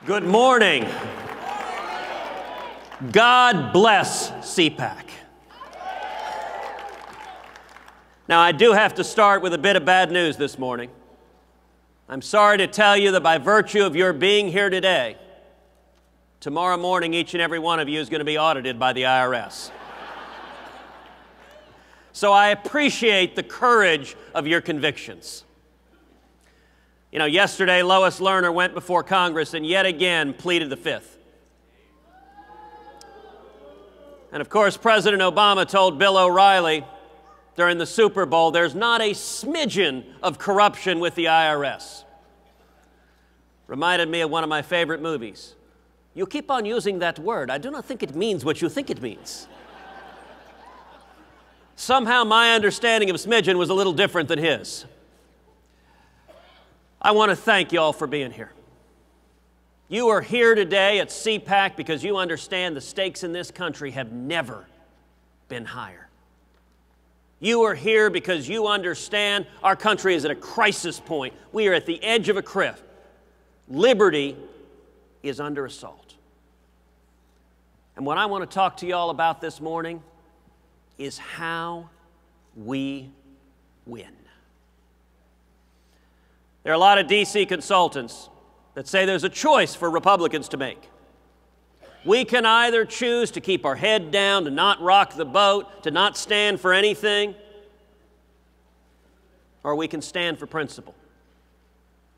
Good morning. God bless CPAC. Now, I do have to start with a bit of bad news this morning. I'm sorry to tell you that by virtue of your being here today, tomorrow morning each and every one of you is going to be audited by the IRS. So I appreciate the courage of your convictions. You know, yesterday Lois Lerner went before Congress and yet again pleaded the Fifth. And of course, President Obama told Bill O'Reilly during the Super Bowl, there's not a smidgen of corruption with the IRS. Reminded me of one of my favorite movies. You keep on using that word. I do not think it means what you think it means. Somehow my understanding of smidgen was a little different than his. I want to thank you all for being here. You are here today at CPAC because you understand the stakes in this country have never been higher. You are here because you understand our country is at a crisis point. We are at the edge of a cliff. Liberty is under assault. And what I want to talk to you all about this morning is how we win. There are a lot of D.C. consultants that say there's a choice for Republicans to make. We can either choose to keep our head down, to not rock the boat, to not stand for anything, or we can stand for principle.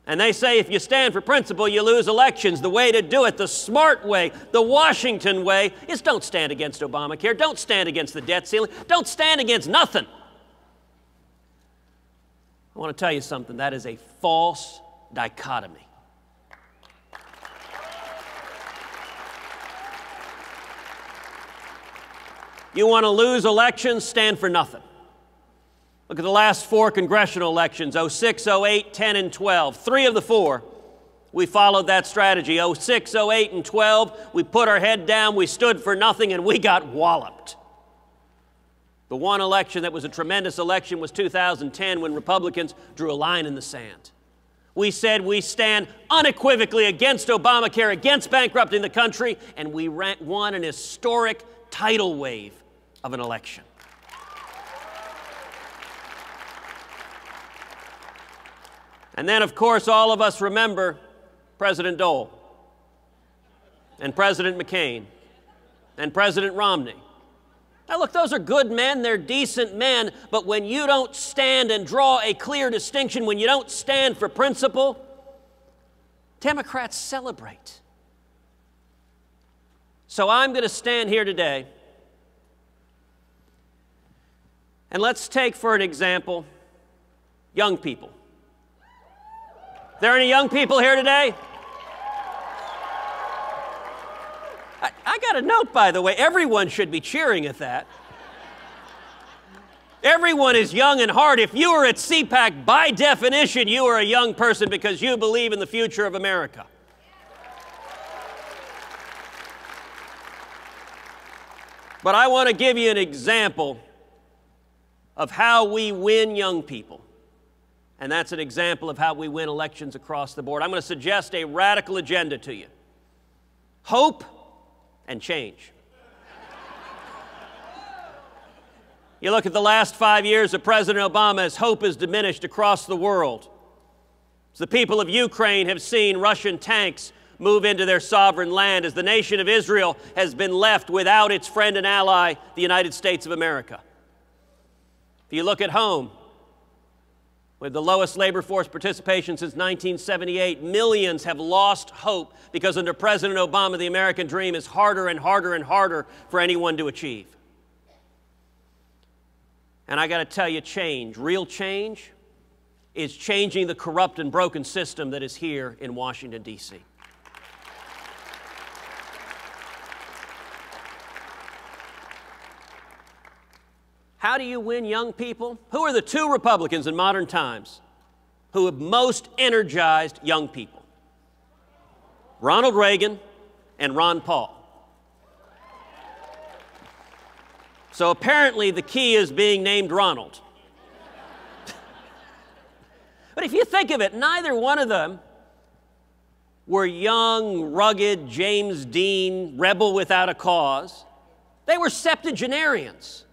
And they say if you stand for principle, you lose elections. The way to do it, the smart way, the Washington way, is don't stand against Obamacare. Don't stand against the debt ceiling. Don't stand against nothing. I want to tell you something. That is a false dichotomy. You want to lose elections? Stand for nothing. Look at the last four congressional elections, 06, 08, 10, and 12. Three of the four, we followed that strategy. 06, 08, and 12, we put our head down, we stood for nothing, and we got walloped. The one election that was a tremendous election was 2010 when Republicans drew a line in the sand. We said we stand unequivocally against Obamacare, against bankrupting the country, and we won an historic tidal wave of an election. And then, of course, all of us remember President Dole and President McCain and President Romney. Now, look, those are good men, they're decent men, but when you don't stand and draw a clear distinction, when you don't stand for principle, Democrats celebrate. So I'm going to stand here today, and let's take for an example young people. Are there any young people here today? I got a note, by the way. Everyone should be cheering at that. Everyone is young and hard. If you are at CPAC, by definition, you are a young person because you believe in the future of America. But I want to give you an example of how we win young people. And that's an example of how we win elections across the board. I'm going to suggest a radical agenda to you. Hope and change. You look at the last 5 years of President Obama, as hope has diminished across the world. As the people of Ukraine have seen Russian tanks move into their sovereign land, as the nation of Israel has been left without its friend and ally, the United States of America. If you look at home, with the lowest labor force participation since 1978, millions have lost hope because under President Obama, the American dream is harder and harder and harder for anyone to achieve. And I got to tell you, change, real change, is changing the corrupt and broken system that is here in Washington, D.C. How do you win young people? Who are the two Republicans in modern times who have most energized young people? Ronald Reagan and Ron Paul. So apparently the key is being named Ronald. But if you think of it, neither one of them were young, rugged James Dean, rebel without a cause. They were septuagenarians.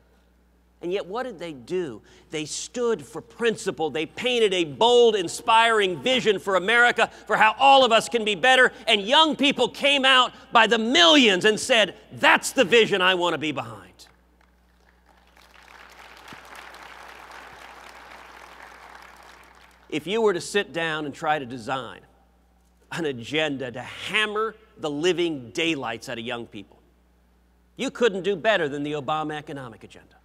And yet what did they do? They stood for principle. They painted a bold, inspiring vision for America, for how all of us can be better. And young people came out by the millions and said, that's the vision I want to be behind. If you were to sit down and try to design an agenda to hammer the living daylights out of young people, you couldn't do better than the Obama economic agenda.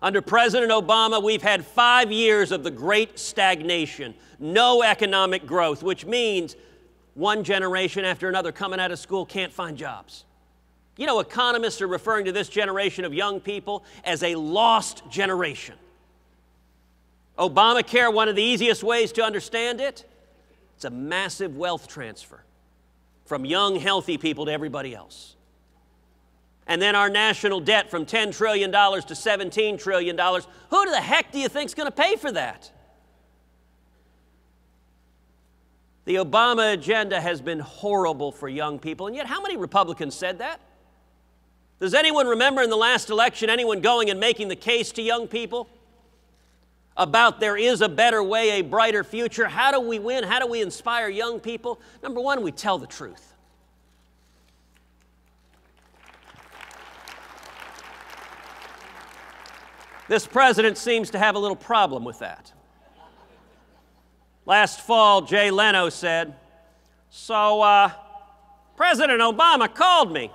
Under President Obama, we've had 5 years of the great stagnation, no economic growth, which means one generation after another coming out of school can't find jobs. You know, economists are referring to this generation of young people as a lost generation. Obamacare, one of the easiest ways to understand it, it's a massive wealth transfer from young, healthy people to everybody else. And then our national debt from $10 trillion to $17 trillion. Who the heck do you think is going to pay for that? The Obama agenda has been horrible for young people, and yet how many Republicans said that? Does anyone remember in the last election anyone going and making the case to young people about there is a better way, a brighter future? How do we win? How do we inspire young people? Number one, we tell the truth. This president seems to have a little problem with that. Last fall, Jay Leno said, so President Obama called me.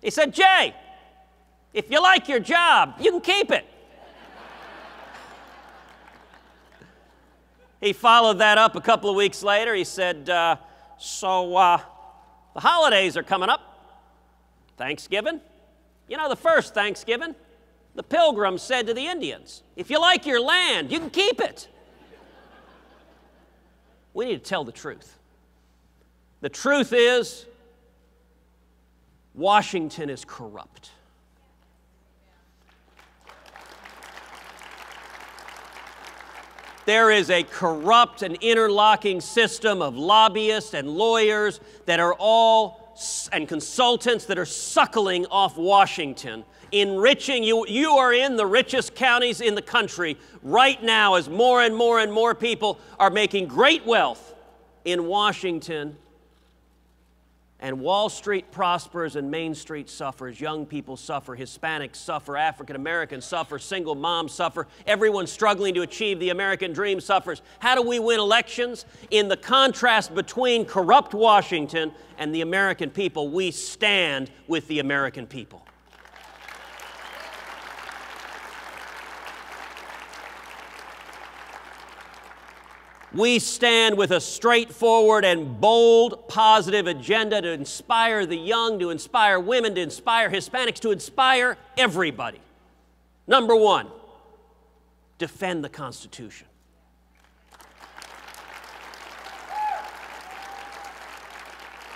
He said, Jay, if you like your job, you can keep it. He followed that up a couple of weeks later. He said, the holidays are coming up. Thanksgiving. You know, the first Thanksgiving, the Pilgrims said to the Indians, if you like your land, you can keep it. We need to tell the truth. The truth is, Washington is corrupt. There is a corrupt and interlocking system of lobbyists and lawyers that are and consultants that are suckling off Washington, enriching you. You are in the richest counties in the country right now as more and more and more people are making great wealth in Washington. And Wall Street prospers and Main Street suffers. Young people suffer, Hispanics suffer, African Americans suffer, single moms suffer. Everyone struggling to achieve the American dream suffers. How do we win elections? In the contrast between corrupt Washington and the American people, we stand with the American people. We stand with a straightforward and bold, positive agenda to inspire the young, to inspire women, to inspire Hispanics, to inspire everybody. Number one, defend the Constitution.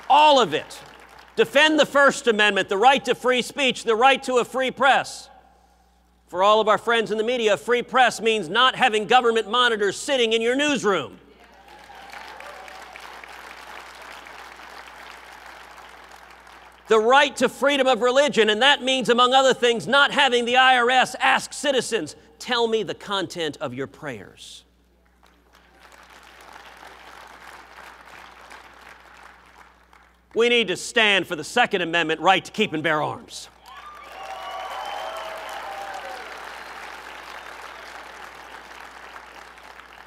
All of it. Defend the First Amendment, the right to free speech, the right to a free press. For all of our friends in the media, a free press means not having government monitors sitting in your newsroom. The right to freedom of religion, and that means, among other things, not having the IRS ask citizens, tell me the content of your prayers. We need to stand for the Second Amendment right to keep and bear arms.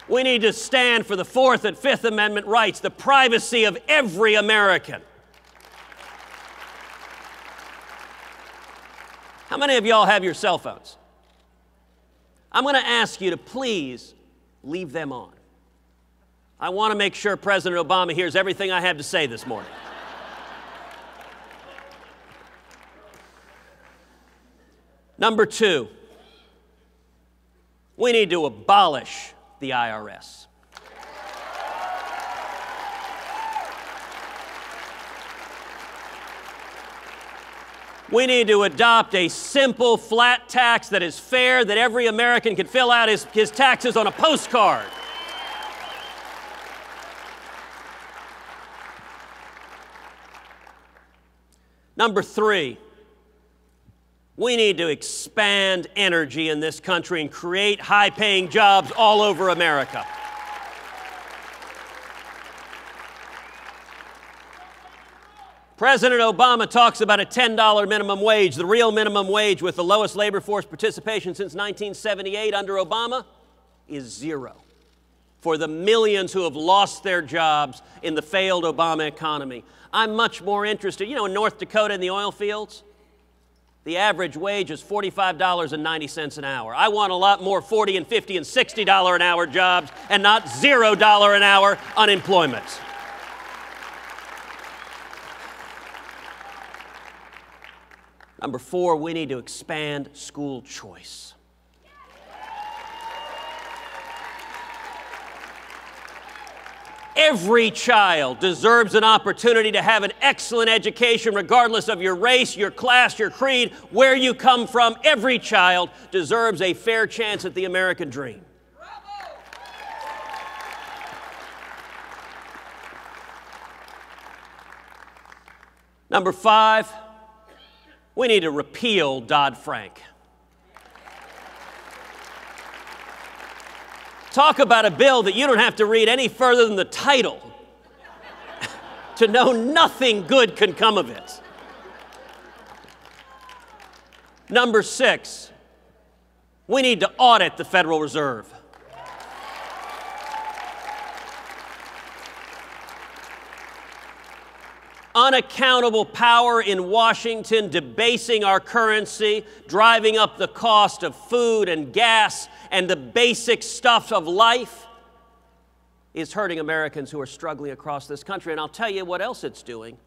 We need to stand for the Fourth and Fifth Amendment rights, the privacy of every American. How many of y'all have your cell phones? I'm going to ask you to please leave them on. I want to make sure President Obama hears everything I have to say this morning. Number two, we need to abolish the IRS. We need to adopt a simple, flat tax that is fair, that every American can fill out his taxes on a postcard. Number 3, we need to expand energy in this country and create high-paying jobs all over America. President Obama talks about a $10 minimum wage. The real minimum wage with the lowest labor force participation since 1978 under Obama is 0 for the millions who have lost their jobs in the failed Obama economy. I'm much more interested, in North Dakota in the oil fields, the average wage is $45.90 an hour. I want a lot more $40 and $50 and $60 an hour jobs and not $0 an hour unemployment. Number 4, we need to expand school choice. Every child deserves an opportunity to have an excellent education regardless of your race, your class, your creed, where you come from. Every child deserves a fair chance at the American dream. Number 5, we need to repeal Dodd-Frank. Talk about a bill that you don't have to read any further than the title to know nothing good can come of it. Number 6, we need to audit the Federal Reserve. Unaccountable power in Washington, debasing our currency, driving up the cost of food and gas and the basic stuff of life is hurting Americans who are struggling across this country. And I'll tell you what else it's doing.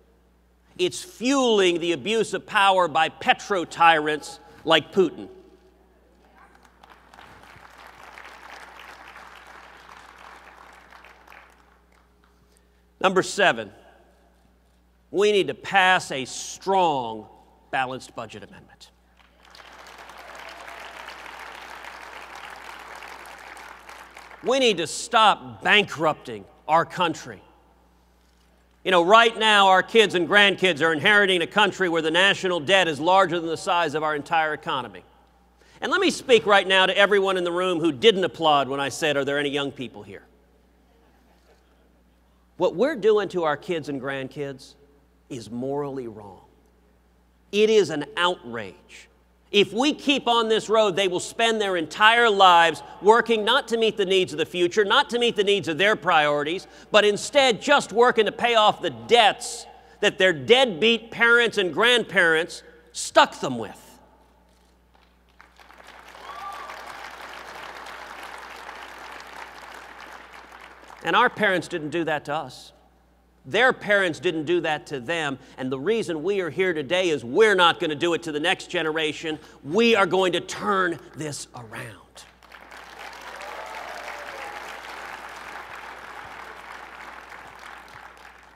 It's fueling the abuse of power by petro-tyrants like Putin. Number 7. We need to pass a strong, balanced budget amendment. We need to stop bankrupting our country. Right now, our kids and grandkids are inheriting a country where the national debt is larger than the size of our entire economy. And let me speak right now to everyone in the room who didn't applaud when I said, are there any young people here? What we're doing to our kids and grandkids is morally wrong. It is an outrage. If we keep on this road, they will spend their entire lives working not to meet the needs of the future, not to meet the needs of their priorities, but instead just working to pay off the debts that their deadbeat parents and grandparents stuck them with. And our parents didn't do that to us. Their parents didn't do that to them, and the reason we are here today is we're not going to do it to the next generation. We are going to turn this around.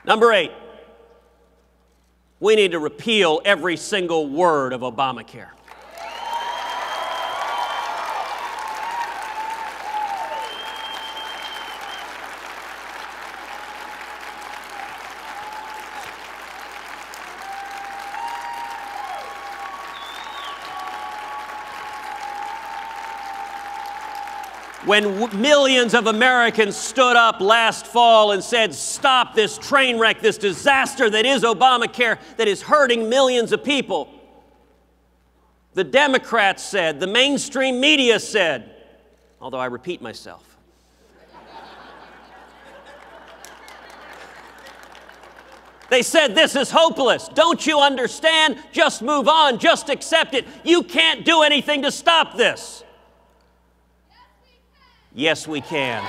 Number 8, we need to repeal every single word of Obamacare. When millions of Americans stood up last fall and said, stop this train wreck, this disaster that is Obamacare, that is hurting millions of people, the Democrats said, the mainstream media said, although I repeat myself, they said, this is hopeless. Don't you understand? Just move on. Just accept it. You can't do anything to stop this. Yes, we can.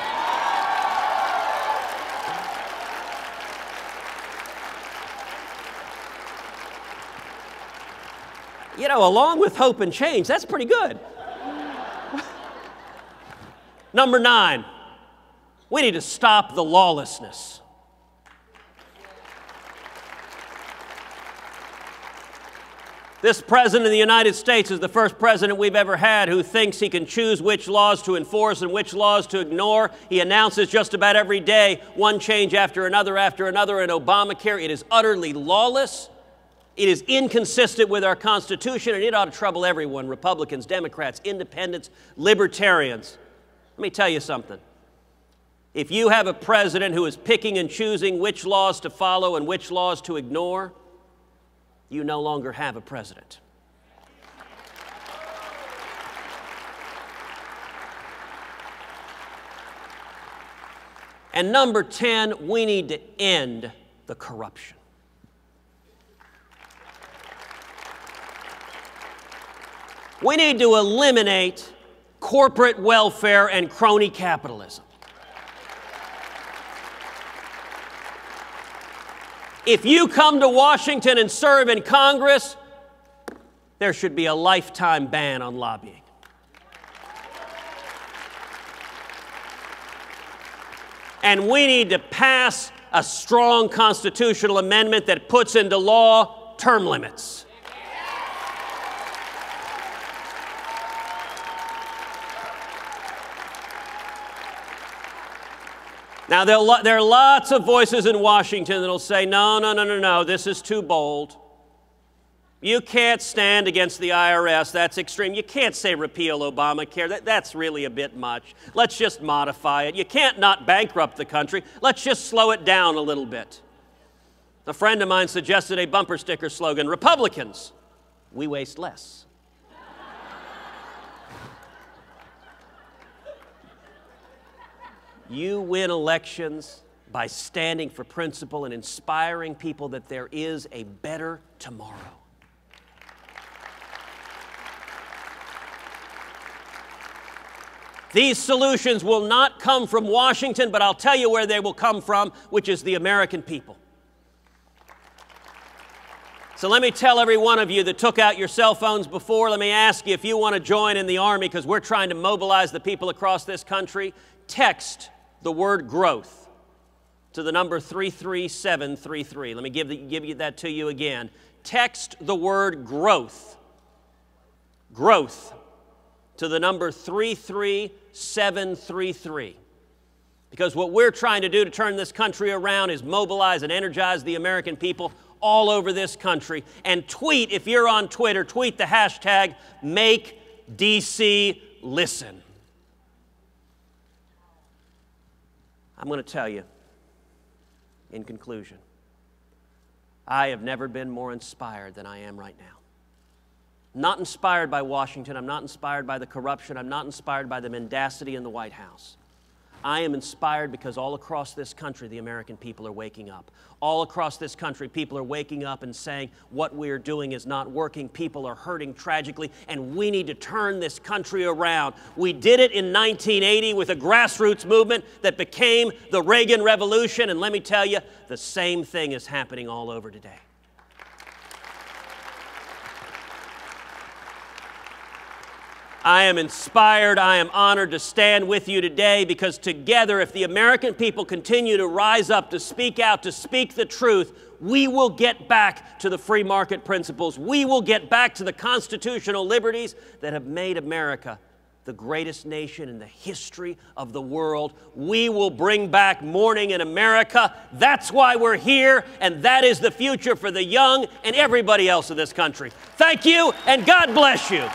Along with hope and change, that's pretty good. Number 9, we need to stop the lawlessness. This president of the United States is the first president we've ever had who thinks he can choose which laws to enforce and which laws to ignore. He announces just about every day one change after another in Obamacare. It is utterly lawless. It is inconsistent with our Constitution, and it ought to trouble everyone, Republicans, Democrats, Independents, Libertarians. Let me tell you something. If you have a president who is picking and choosing which laws to follow and which laws to ignore, you no longer have a president. And number 10, we need to end the corruption. We need to eliminate corporate welfare and crony capitalism. If you come to Washington and serve in Congress, there should be a lifetime ban on lobbying. And we need to pass a strong constitutional amendment that puts into law term limits. Now, there are lots of voices in Washington that will say, no, this is too bold. You can't stand against the IRS. That's extreme. You can't say repeal Obamacare. That's really a bit much. Let's just modify it. You can't not bankrupt the country. Let's just slow it down a little bit. A friend of mine suggested a bumper sticker slogan, Republicans, we waste less. You win elections by standing for principle and inspiring people that there is a better tomorrow. These solutions will not come from Washington, but I'll tell you where they will come from, which is the American people. So let me tell every one of you that took out your cell phones before, let me ask you if you want to join in the Army, because we're trying to mobilize the people across this country, text the word growth to the number 33733. Let me give that to you again. Text the word growth. Growth to the number 33733. Because what we're trying to do to turn this country around is mobilize and energize the American people all over this country. And tweet, if you're on Twitter, tweet the hashtag #MakeDC I'm going to tell you, in conclusion, I have never been more inspired than I am right now. Not inspired by Washington. I'm not inspired by the corruption. I'm not inspired by the mendacity in the White House. I am inspired because all across this country, the American people are waking up. All across this country, people are waking up and saying what we're doing is not working. People are hurting tragically, and we need to turn this country around. We did it in 1980 with a grassroots movement that became the Reagan Revolution, and let me tell you, the same thing is happening all over today. I am inspired, I am honored to stand with you today because together, if the American people continue to rise up, to speak out, to speak the truth, we will get back to the free market principles. We will get back to the constitutional liberties that have made America the greatest nation in the history of the world. We will bring back morning in America. That's why we're here, and that is the future for the young and everybody else in this country. Thank you, and God bless you.